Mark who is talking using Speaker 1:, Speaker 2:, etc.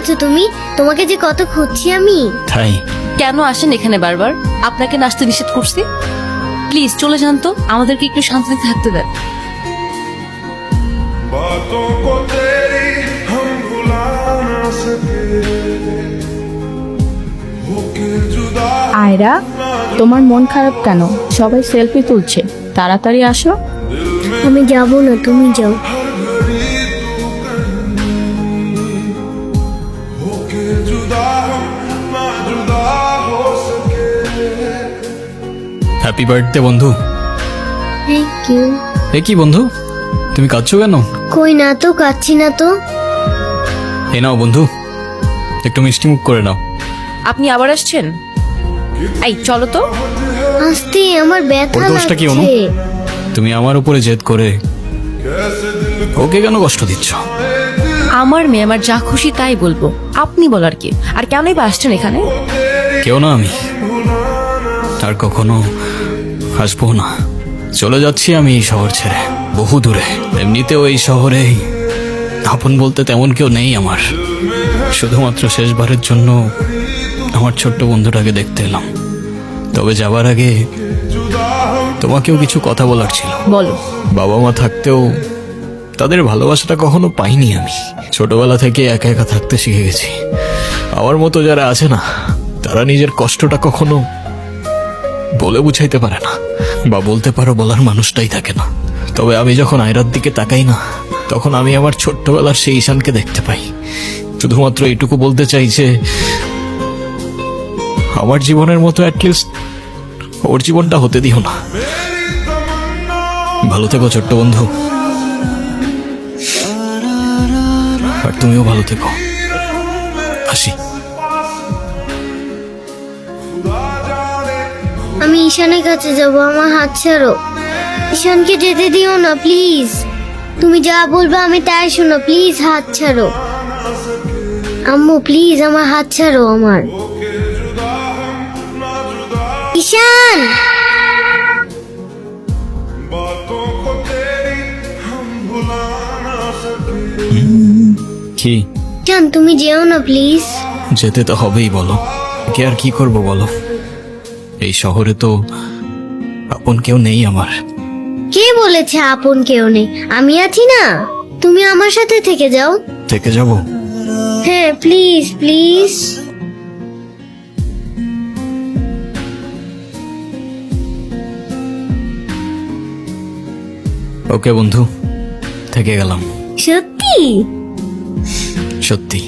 Speaker 1: এসেছো তুমি? তোমাকে যে কত খুঁজছি আমি।
Speaker 2: তাই
Speaker 3: কেন আসেন এখানে বারবার? আপনাকে নাচতে নিষেধ করছি। প্লিজ চলে যান তো, আমাদেরকে একটু শান্তিতে থাকতে দেন।
Speaker 4: बातों को तेरी हम भुला ना सके होके जुदा
Speaker 5: আয়রা, তোমার মন খারাপ কেন? সবাই সেলফি তুলছে, তাড়াতাড়ি আসো।
Speaker 1: আমি যাব না, তুমি যাও।
Speaker 4: होके जुदा हम ना जुदा हो सके
Speaker 2: হ্যাপি বার্থডে বন্ধু।
Speaker 1: Thank you.
Speaker 2: এ কি বন্ধু, তুমি কাঁদছো কেন?
Speaker 1: কই না তো, কাচ্ছি না তো।
Speaker 2: এই নাও বন্ধু, একটু মিষ্টি মুখ করে নাও।
Speaker 3: আপনি আবার আসছেন? এই চলো তো।
Speaker 1: আস্তে, আমার ব্যথা
Speaker 2: ওর দোষটা কি অনু?
Speaker 1: লাগছে।
Speaker 2: তুমি আমার উপরে জেদ করে
Speaker 4: कैसे दिल
Speaker 2: ওকে কেন কষ্ট দিচ্ছ?
Speaker 3: আমার মেয়ে, আমার যা খুশি তাই বলবো, আপনি বলার কি? আর কেনই বা আসছেন এখানে?
Speaker 2: কেউ না আমি, আর কখনো আসবো না। চলে যাচ্ছি আমি এই শহর ছেড়ে, বহু দূরে। এমনিতেও এই শহরে আপন বলতে তেমন কেউ নেই আমার। শুধুমাত্র শেষবারের জন্য আমার ছোট্ট বন্ধুটাকে দেখতে এলাম। তবে যাবার আগে তোমাকেও কিছু কথা বলার ছিল।
Speaker 3: বলো।
Speaker 2: বাবা মা থাকতেও তাদের ভালোবাসাটা কখনো পাইনি আমি। ছোটবেলা থেকে একা একা থাকতে শিখে গেছি। আমার মতো যারা আছে না, তারা নিজের কষ্টটা কখনো বলে বুঝাইতে পারে না, বা বলতে পারো বলার মানুষটাই থাকে না। তবে আমি যখন আয়রার দিকে তাকাই না, তখন আমি আমার ছোট্টবেলার সেই ঈশানকে দেখতে পাই। শুধুমাত্র এইটুকু বলতে চাই যে আমার জীবনের মতো অ্যাটলিস্ট ওর জীবনটা হতে দিও না। ভালো থেকো ছোট্ট বন্ধু, আর তুমিও ভালো থেকো। আসি।
Speaker 1: আমি ঈশানের কাছে যাব, আমার হাত ছাড়ো। ঈশানকে যেতে দিও না প্লিজ। তুমি যা বলবে আমি তাই শোনো, প্লিজ হাত ছাড়ো। আম্মু প্লিজ আমার হাত ছাড়ো আমার। ঈশান,
Speaker 4: बातों को तेरी हम भुला ना सके
Speaker 2: কি
Speaker 1: ঈশান তুমি যেও না প্লিজ।
Speaker 2: যেতে তো হবেই, বলো কে আর কি করব বলো। এই শহরে তো আপন কেউ নেই আমার।
Speaker 1: কে বলেছে আপন কেউ নেই? আমি আছি না, তুমি আমার সাথে থেকে যাও।
Speaker 2: থেকে যাব?
Speaker 1: হ্যাঁ প্লিজ প্লিজ।
Speaker 2: ওকে বন্ধু, থেকে গেলাম।
Speaker 1: সত্যি?
Speaker 2: সত্যি।